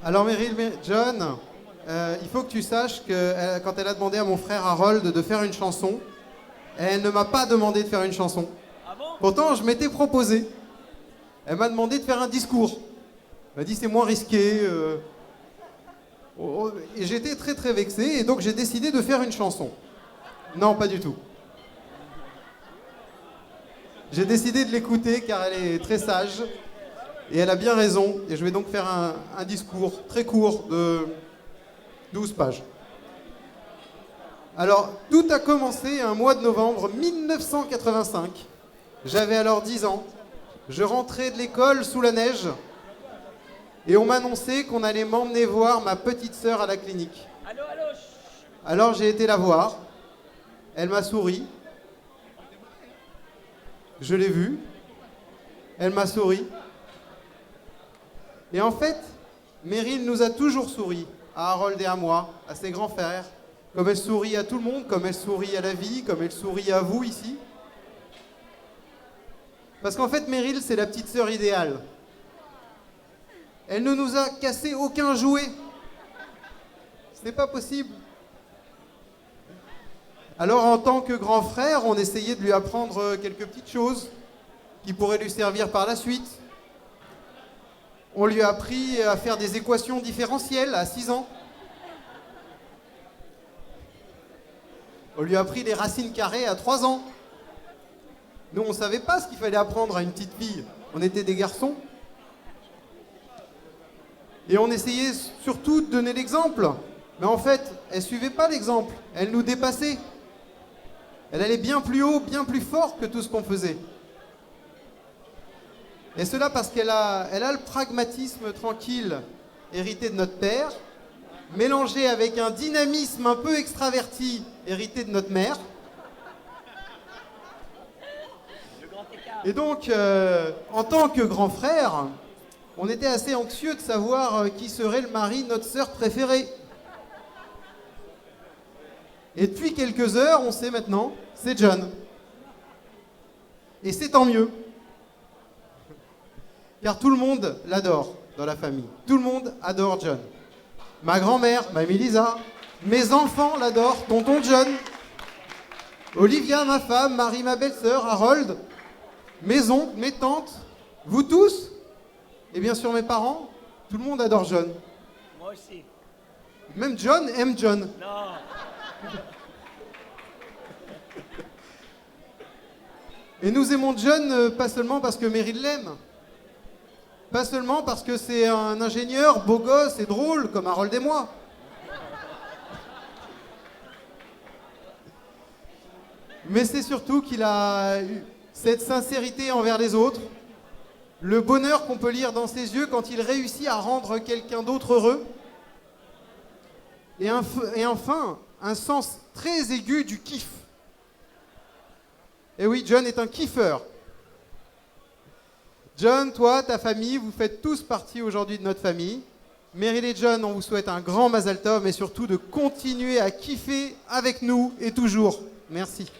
Alors Meryl, John, il faut que tu saches que quand elle a demandé à mon frère Harold de faire une chanson, elle ne m'a pas demandé de faire une chanson. Pourtant, je m'étais proposé. Elle m'a demandé de faire un discours. Elle m'a dit c'est moins risqué. Et j'étais très très vexé et donc j'ai décidé de faire une chanson. Non, pas du tout. J'ai décidé de l'écouter car elle est très sage et elle a bien raison. Et je vais donc faire un discours très court de 12 pages. Alors, tout a commencé un mois de novembre 1985. J'avais alors 10 ans. Je rentrais de l'école sous la neige et on m'annonçait qu'on allait m'emmener voir ma petite sœur à la clinique. Alors j'ai été la voir. Elle m'a souri. Je l'ai vue. Elle m'a souri. Et en fait, Meryl nous a toujours souri, à Harold et à moi, à ses grands frères, comme elle sourit à tout le monde, comme elle sourit à la vie, comme elle sourit à vous ici. Parce qu'en fait, Meryl, c'est la petite sœur idéale. Elle ne nous a cassé aucun jouet. Ce n'est pas possible. Alors, en tant que grand frère, on essayait de lui apprendre quelques petites choses qui pourraient lui servir par la suite. On lui a appris à faire des équations différentielles à 6 ans. On lui a appris les racines carrées à 3 ans. Nous, on ne savait pas ce qu'il fallait apprendre à une petite fille. On était des garçons. Et on essayait surtout de donner l'exemple. Mais en fait, elle ne suivait pas l'exemple. Elle nous dépassait. Elle allait bien plus haut, bien plus fort que tout ce qu'on faisait. Et cela parce qu'elle a le pragmatisme tranquille hérité de notre père, mélangé avec un dynamisme un peu extraverti hérité de notre mère. Et donc, en tant que grand frère, on était assez anxieux de savoir qui serait le mari de notre sœur préférée. Et depuis quelques heures, on sait maintenant, c'est John. Et c'est tant mieux. Car tout le monde l'adore dans la famille. Tout le monde adore John. Ma grand-mère, Mamie Lisa, mes enfants l'adorent, tonton John, Olivia, ma femme, Marie, ma belle-sœur, Harold, mes oncles, mes tantes, vous tous, et bien sûr mes parents, tout le monde adore John. Moi aussi. Même John aime John. Non. Et nous aimons John pas seulement parce que Meryl l'aime, pas seulement parce que c'est un ingénieur beau gosse et drôle comme Harold et moi. Mais c'est surtout qu'il a eu cette sincérité envers les autres, le bonheur qu'on peut lire dans ses yeux quand il réussit à rendre quelqu'un d'autre heureux, et enfin, un sens très aigu du kiff. Et oui, John est un kiffeur. John, toi, ta famille, vous faites tous partie aujourd'hui de notre famille. Meryl et John, on vous souhaite un grand Mazal Tov, mais surtout de continuer à kiffer avec nous et toujours. Merci.